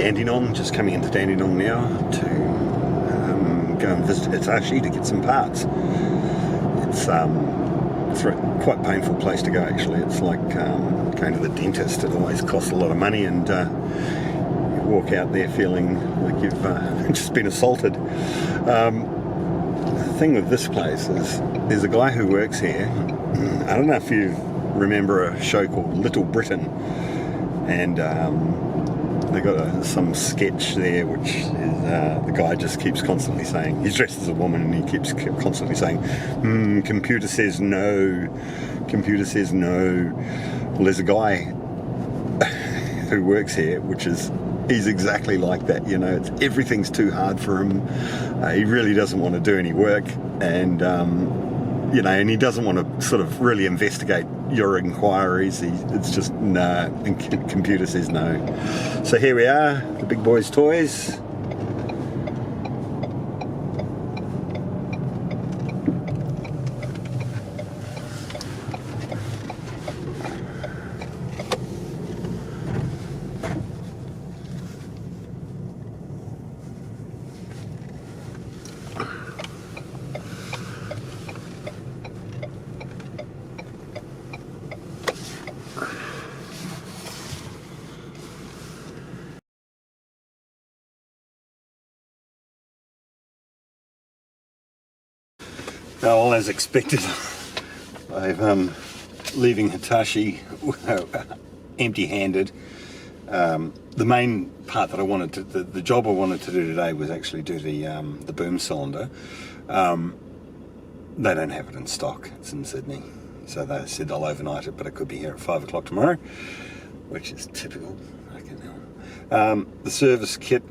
Dandenong, just coming into Dandenong now to go and visit Hitachi to get some parts. It's quite a painful place to go actually. It's like going to the dentist. It always costs a lot of money, and you walk out there feeling like you've just been assaulted. The thing with this place is there's a guy who works here. I don't know if you remember a show called Little Britain, and they got some sketch there which is the guy just keeps constantly saying, he's dressed as a woman and he keeps constantly saying, computer says no, computer says no. Well, there's a guy who works here he's exactly like that, you know. Everything's too hard for him. He really doesn't want to do any work, and you know, and he doesn't want to sort of really investigate your inquiries. It's just no, and computer says no. So here we are, the big boys' toys. Well, as expected, I'm leaving Hitachi empty-handed. The main part that I wanted to, the job I wanted to do today was actually do the boom cylinder. They don't have it in stock. It's in Sydney, so they said they'll overnight it, but it could be here at 5 o'clock tomorrow, which is typical. The service kit,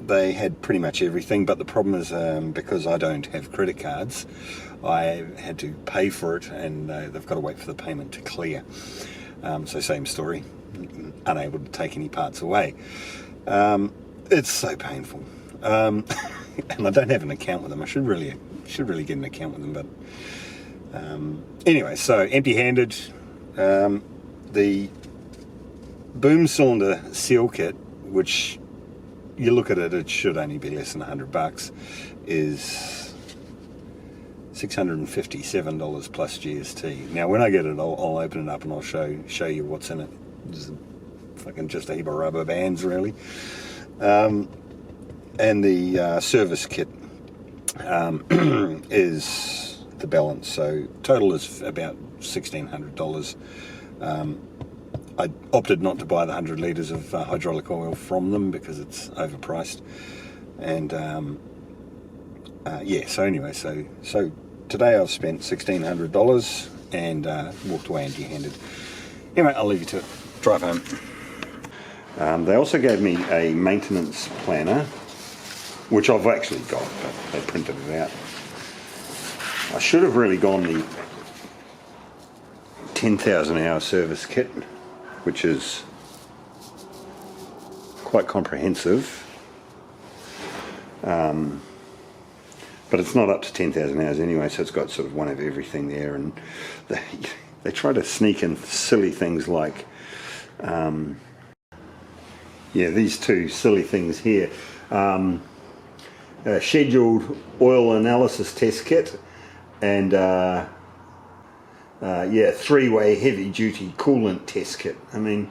they had pretty much everything, but the problem is because I don't have credit cards, I had to pay for it, and they've got to wait for the payment to clear. So same story, unable to take any parts away. It's so painful, and I don't have an account with them. I should really get an account with them, but anyway, so empty-handed. The boom cylinder seal kit, which you look at it, it should only be less than $100, is $657 plus GST. Now when I get it, I'll open it up and I'll show you what's in it. It's fucking just a heap of rubber bands really. And the service kit is the balance, so total is about $1,600. I opted not to buy the 100 litres of hydraulic oil from them because it's overpriced, and yeah, so anyway, so today I've spent $1,600 and walked away empty-handed. Anyway, I'll leave you to it. Drive home. They also gave me a maintenance planner, which I've actually got, but they printed it out. I should have really gone the 10,000 hour service kit, which is quite comprehensive, but it's not up to 10,000 hours anyway, so it's got sort of one of everything there, and they try to sneak in silly things like, yeah, these two silly things here. Scheduled oil analysis test kit, and yeah, 3-way heavy duty coolant test kit. I mean,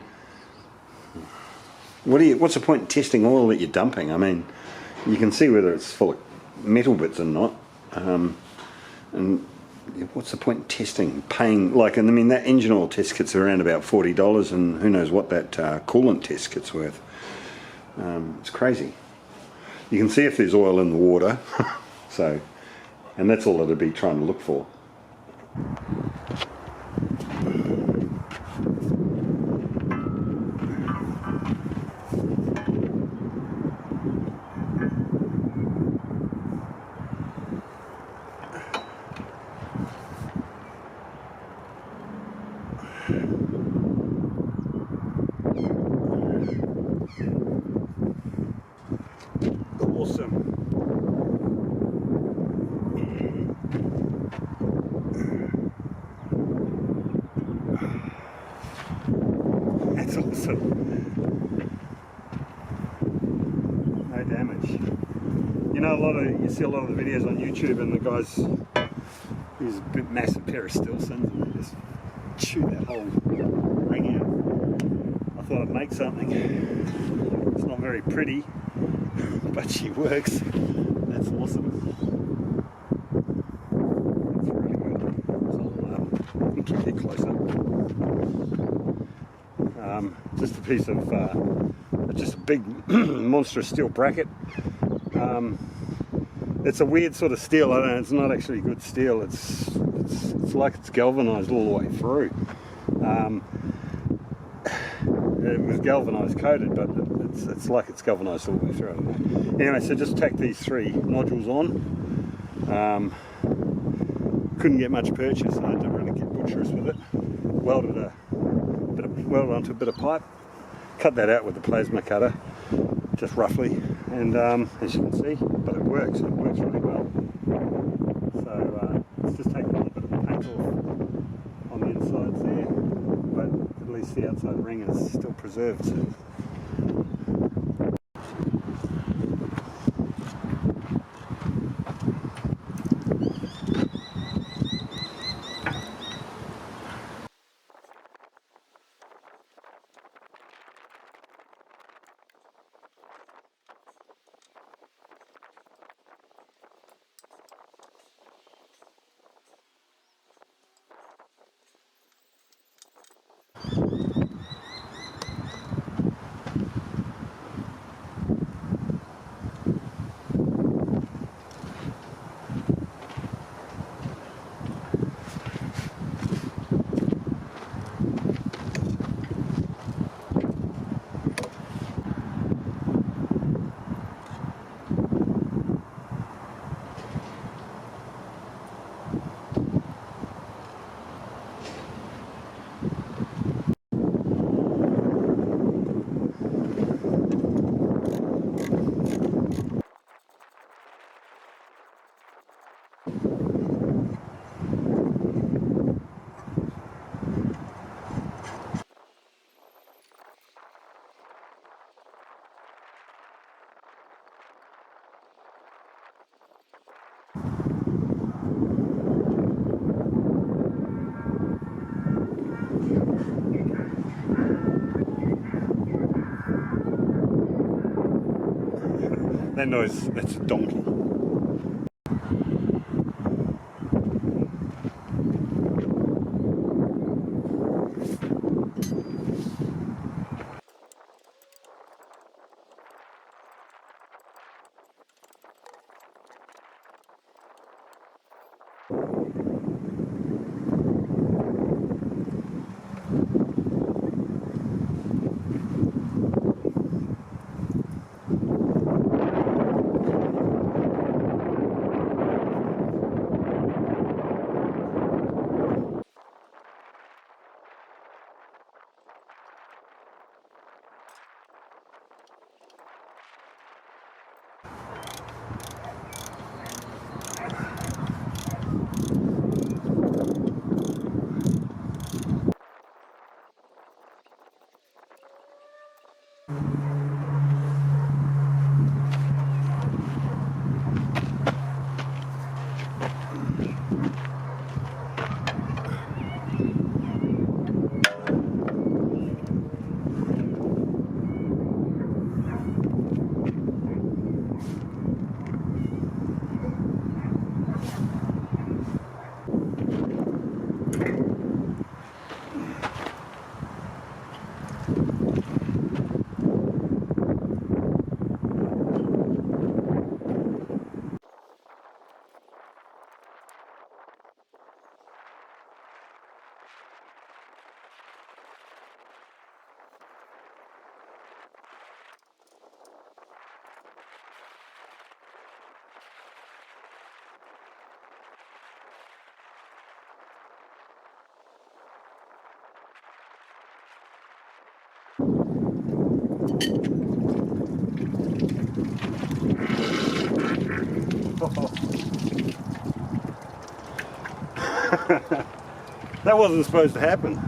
what's the point in testing oil that you're dumping? I mean, you can see whether it's full of metal bits or not, and what's the point in testing, paying, like, and I mean, that engine oil test kit's around about $40, and who knows what that coolant test kit's worth. It's crazy. You can see if there's oil in the water, so, and that's all it'd be trying to look for. Awesome. you see a lot of the videos on YouTube, and the guys use a big massive pair of Stilsons and they just chew that whole ring out. I thought I'd make something. It's not very pretty, but she works. That's awesome. That's really good. So I'll keep it closer. Just a piece of, just a big monstrous steel bracket. It's a weird sort of steel. I don't know. It's not actually good steel. It's like it's galvanized all the way through. It was galvanized coated, but it's like it's galvanized all the way through. Anyway, so just tack these 3 nodules on. Couldn't get much purchase. I had to really get butcherous with it. Welded onto a bit of pipe. Cut that out with the plasma cutter, just roughly. And as you can see, but it works really well. So let's just take a little bit of the paint off on the insides there, but at least the outside ring is still preserved. That noise, that's a donkey. That wasn't supposed to happen.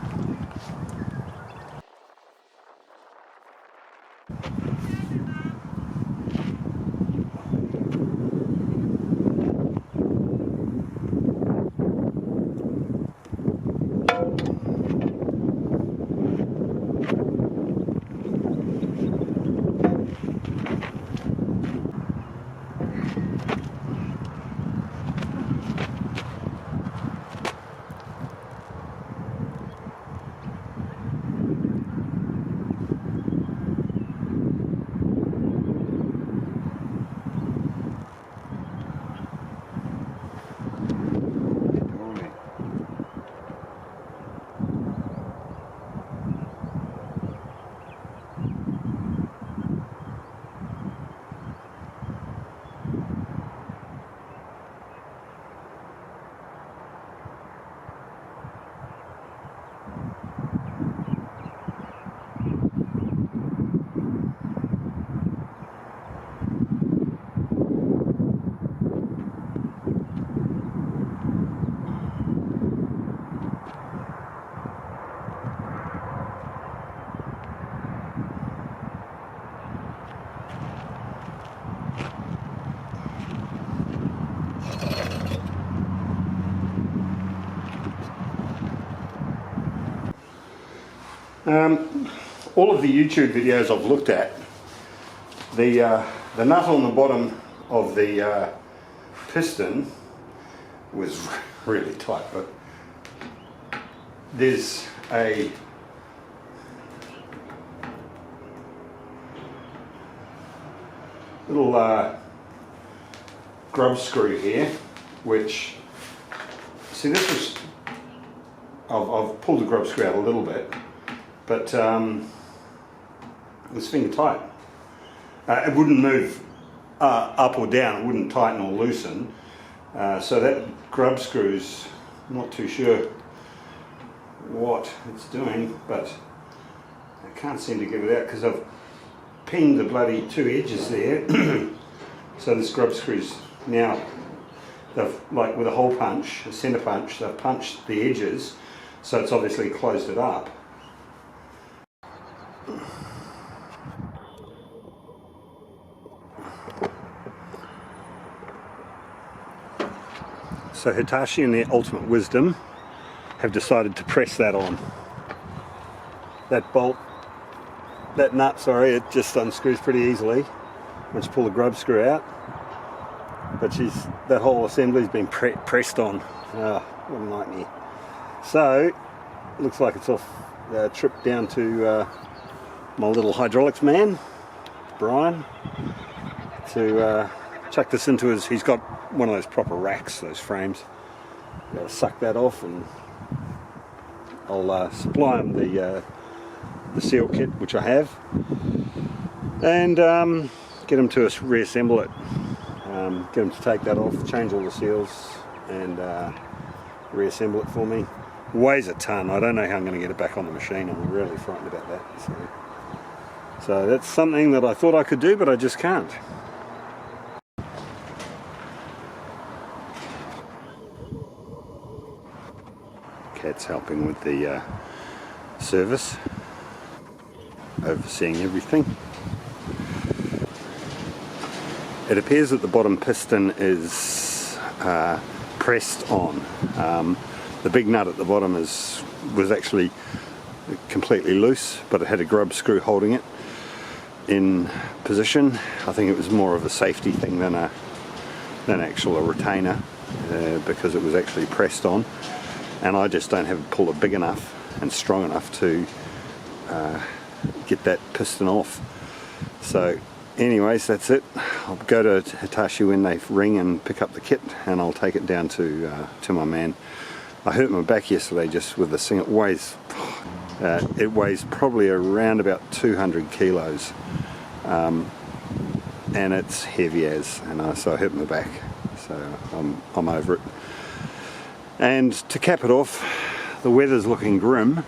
All of the YouTube videos I've looked at, the nut on the bottom of the piston was really tight, but there's a little grub screw here, which, see, this was, I've pulled the grub screw out a little bit, but it's finger tight. It wouldn't move up or down, it wouldn't tighten or loosen. So that grub screw's not too sure what it's doing, but I can't seem to get it out because I've pinged the bloody two edges there. So this grub screw's now, they've, like with a hole punch, a centre punch, they've punched the edges, so it's obviously closed it up. So Hitachi, in their ultimate wisdom, have decided to press that on. That bolt, that nut, sorry, it just unscrews pretty easily once you pull the grub screw out. But that whole assembly's been pressed on. What a nightmare. So, looks like it's off trip down to my little hydraulics man, Brian, to chuck this into his, he's got one of those proper racks, those frames. Got to suck that off, and I'll supply him the seal kit, which I have, and get him to reassemble it. Get him to take that off, change all the seals, and reassemble it for me. Weighs a ton. I don't know how I'm going to get it back on the machine. I'm really frightened about that. So that's something that I thought I could do, but I just can't. Kat's helping with the service, overseeing everything. It appears that the bottom piston is pressed on. The big nut at the bottom was actually completely loose, but it had a grub screw holding it in position. I think it was more of a safety thing than actual a retainer, because it was actually pressed on, and I just don't have a puller big enough and strong enough to get that piston off. So anyways, that's it. I'll go to Hitachi when they ring and pick up the kit, and I'll take it down to my man. I hurt my back yesterday just with this thing. It weighs probably around about 200 kilos, and it's heavy as, and so I hurt my back. So I'm over it. And to cap it off, the weather's looking grim.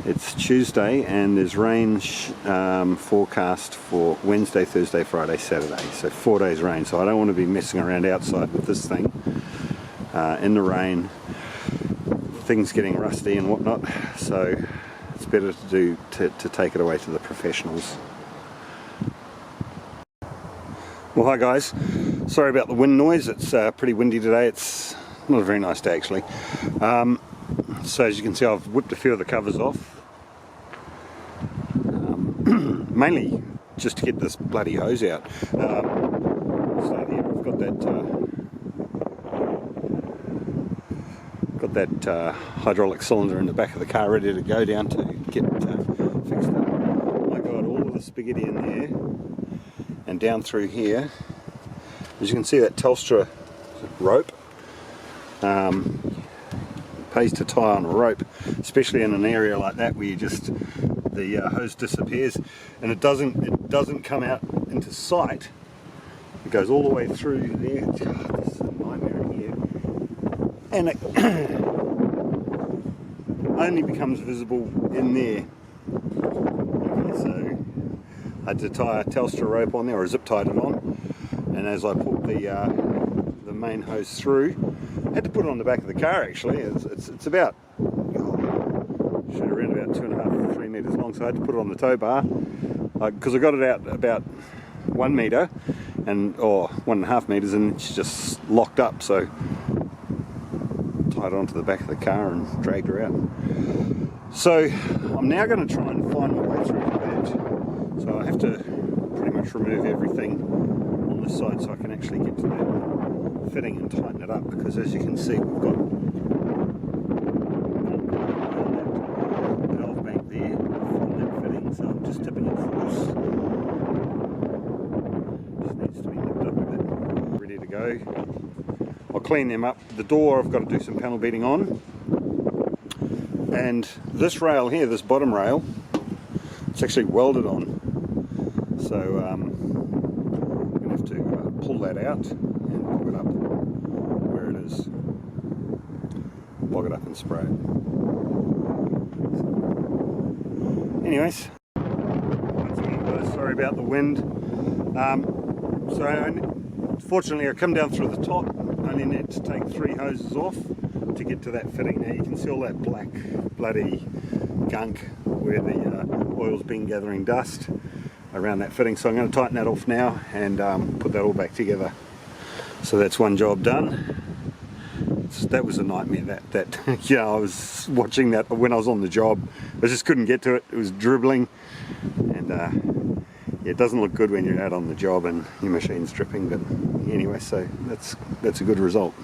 It's Tuesday and there's rain forecast for Wednesday, Thursday, Friday, Saturday. So 4 days rain. So I don't want to be messing around outside with this thing in the rain. Things getting rusty and whatnot. So it's better to take it away to the professionals. Well, hi guys. Sorry about the wind noise. It's pretty windy today. It's not a very nice day actually. So as you can see, I've whipped a few of the covers off, mainly just to get this bloody hose out. So here I've got that hydraulic cylinder in the back of the car ready to go down to get fixed up. I got all of the spaghetti in there and down through here. As you can see, that Telstra rope. Pays to tie on a rope, especially in an area like that where the hose disappears, and it doesn't come out into sight. It goes all the way through there. God, this is a nightmare in here, and it only becomes visible in there. Okay, so I had to tie a Telstra rope on there, or zip tied it on, and as I pulled the main hose through, I had to put it on the back of the car actually. It's about, around about 2.5 to 3 meters long, so I had to put it on the tow bar because I got it out about 1 meter or 1.5 meters, and it's just locked up, so tied it onto the back of the car and dragged her out. So I'm now going to try and find my way through that. So I have to pretty much remove everything on this side so I can actually get to that fitting and tighten it up, because as you can see we've got that valve bank there from that fitting, so I'm just tipping it force. Just needs to be nipped up a bit. Ready to go. I'll clean them up. The door I've got to do some panel beating on. And this rail here, this bottom rail, it's actually welded on. So I'm going to have to pull that out and bog it up where it is. Bog it up and spray it. So, anyways, once again guys, sorry about the wind. Fortunately I come down through the top. I only need to take 3 hoses off to get to that fitting. Now you can see all that black bloody gunk where the oil's been gathering dust around that fitting, so I'm going to tighten that off now and put that all back together. So that's one job done. That was a nightmare, that yeah, I was watching that when I was on the job. I just couldn't get to it. It was dribbling, and yeah, it doesn't look good when you're out on the job and your machine's dripping, but anyway, so that's a good result.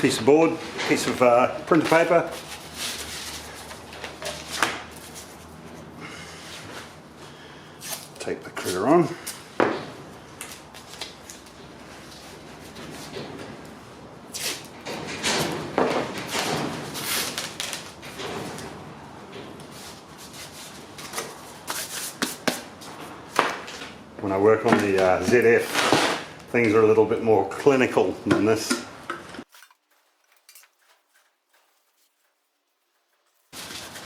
piece of board, piece of printer paper. Tape the critter on. When I work on the ZF, things are a little bit more clinical than this.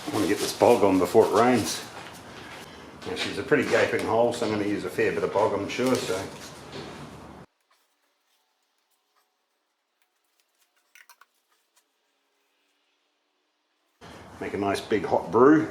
I want to get this bog on before it rains. Now, she's a pretty gaping hole, so I'm going to use a fair bit of bog, I'm sure. So, make a nice big hot brew.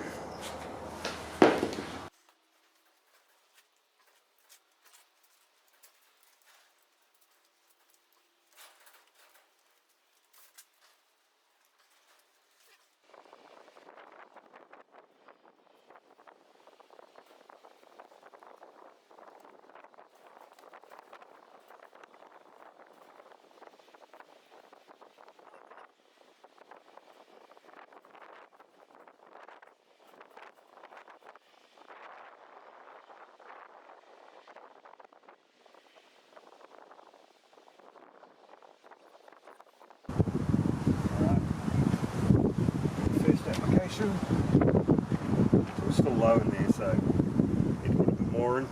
First application. It's still low in there, so need to put a bit more in.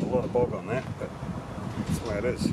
A lot of bog on that, but that's the way it is.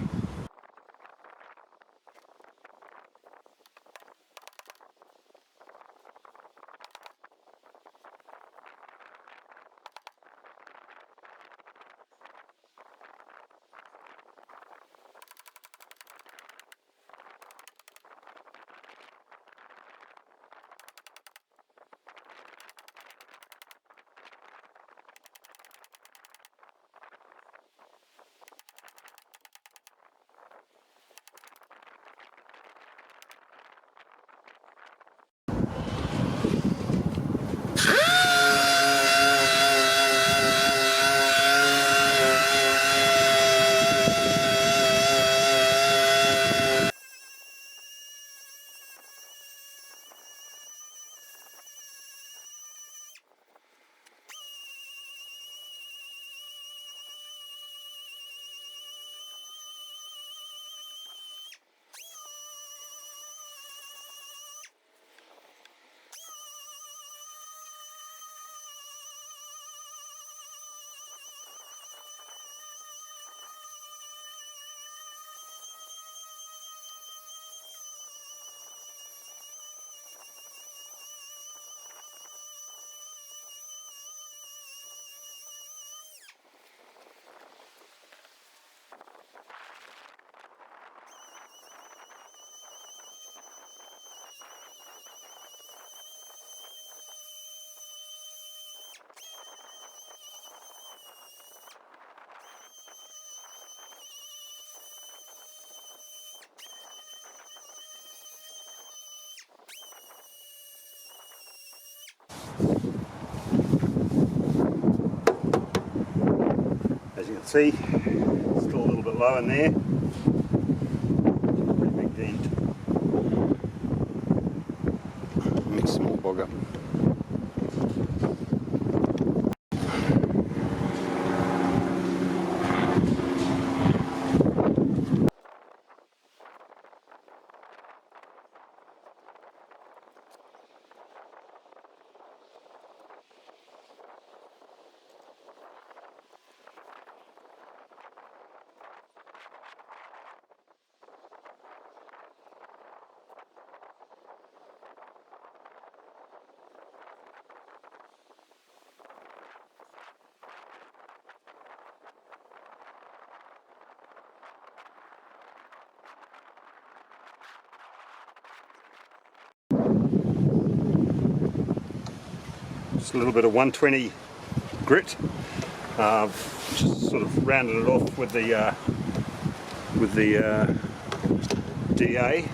As you can see, still a little bit low in there. Pretty big dent. Mix some more bog up. Just a little bit of 120 grit, just sort of rounded it off with the DA.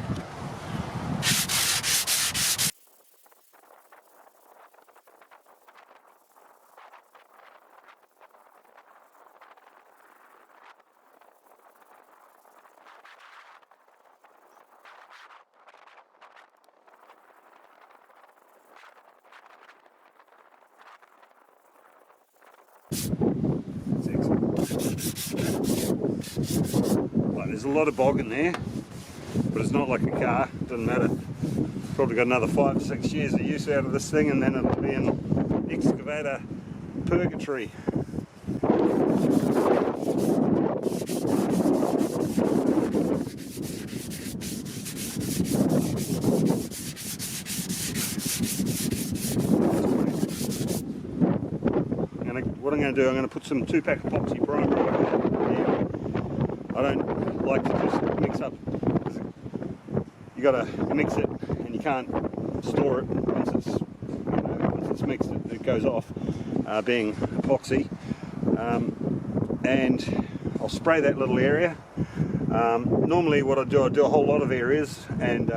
Like, there's a lot of bog in there, but it's not like a car, doesn't matter. Probably got another 5 or 6 years of use out of this thing, and then it'll be an excavator purgatory. What I'm going to do, I'm going to put some 2-pack epoxy primer on it. I don't like to just mix up. You got to mix it, and you can't store it once it's mixed. It goes off, being epoxy. And I'll spray that little area. Normally, what I do a whole lot of areas, and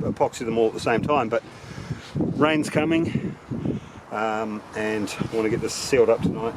epoxy them all at the same time. But rain's coming, and I want to get this sealed up tonight.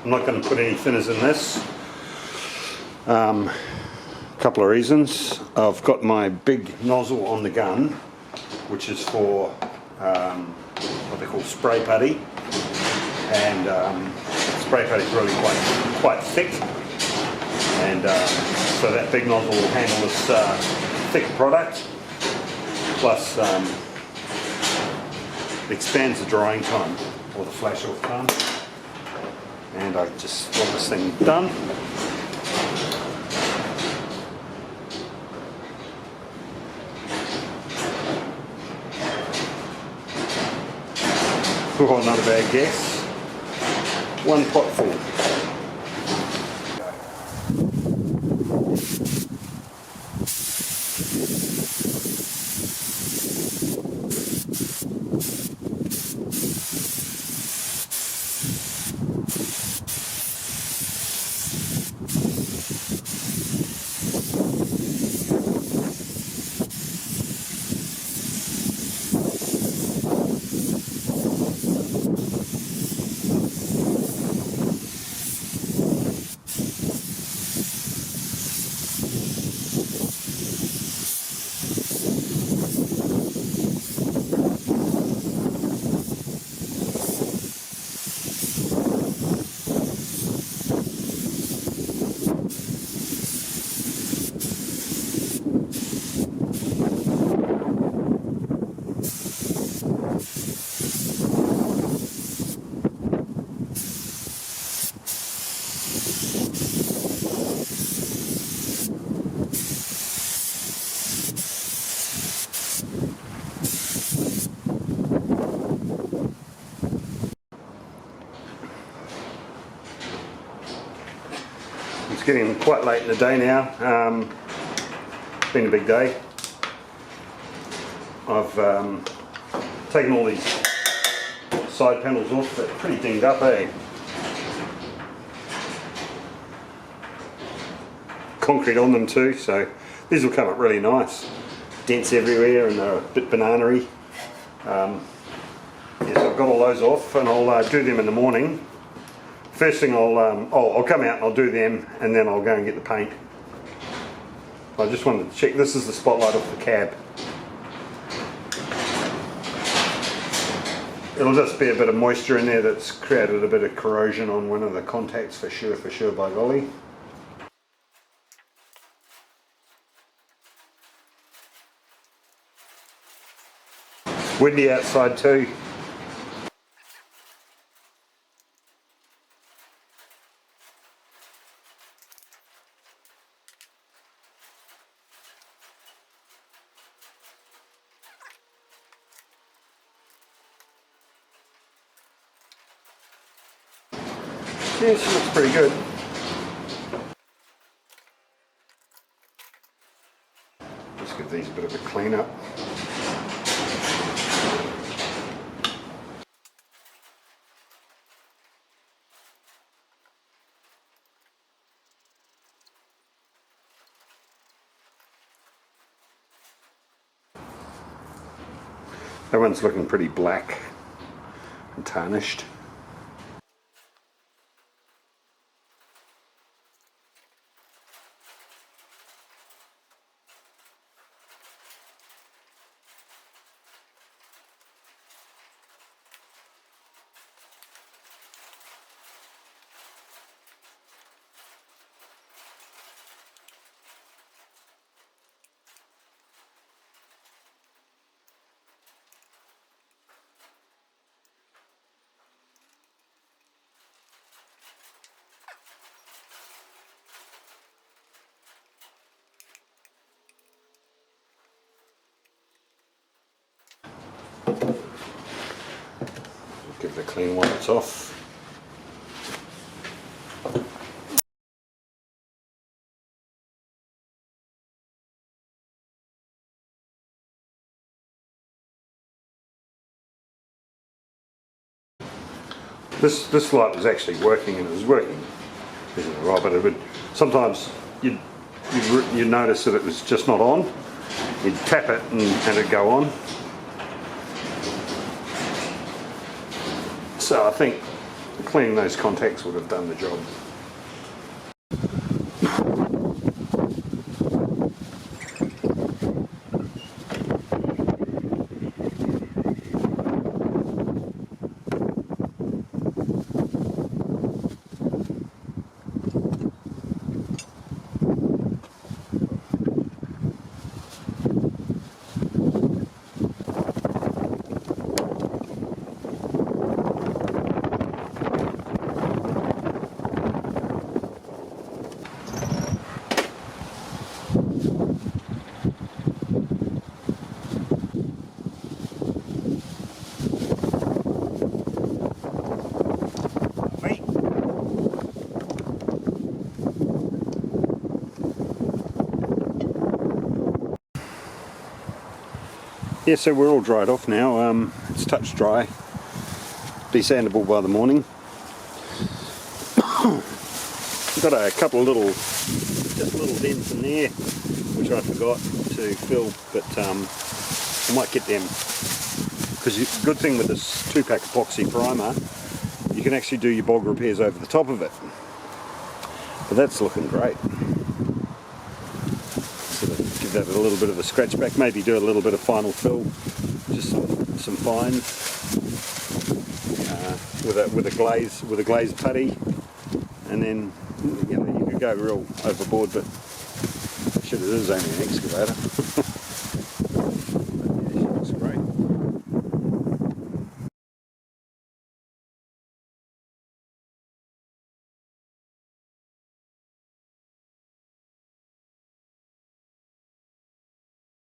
I'm not going to put any thinners in this. A couple of reasons. I've got my big nozzle on the gun, which is for what they call spray putty, and spray putty is really quite thick, and so that big nozzle will handle this thick product. Plus, it expands the drying time or the flash off time. And I just want this thing done. Oh, not a bad guess. 1 pot full. getting quite late in the day now. Been a big day. I've taken all these side panels off. They're pretty dinged up, eh? Concrete on them too, so these will come up really nice. Dents everywhere and they're a bit banana-y. So I've got all those off and I'll do them in the morning. First thing I'll come out and I'll do them and then I'll go and get the paint. I just wanted to check, this is the spotlight off the cab. It'll just be a bit of moisture in there that's created a bit of corrosion on one of the contacts for sure, by golly. Windy outside too. Yeah, she looks pretty good. Just give these a bit of a clean up. That one's looking pretty black and tarnished. Give the clean whites off. This light was actually working, and it was working right, but it would sometimes you'd notice that it was just not on. You'd tap it and it'd go on. So I think cleaning those contacts would have done the job. Yeah, so we're all dried off now. It's touch dry, desandable by the morning. Got a couple of just little dents in there, which I forgot to fill, but I might get them. Because the good thing with this 2-pack epoxy primer, you can actually do your bog repairs over the top of it. But that's looking great. Give that a little bit of a scratch back, maybe do a little bit of final fill, just some fine with a glaze putty, and then you could go real overboard, but shit, it is only an excavator.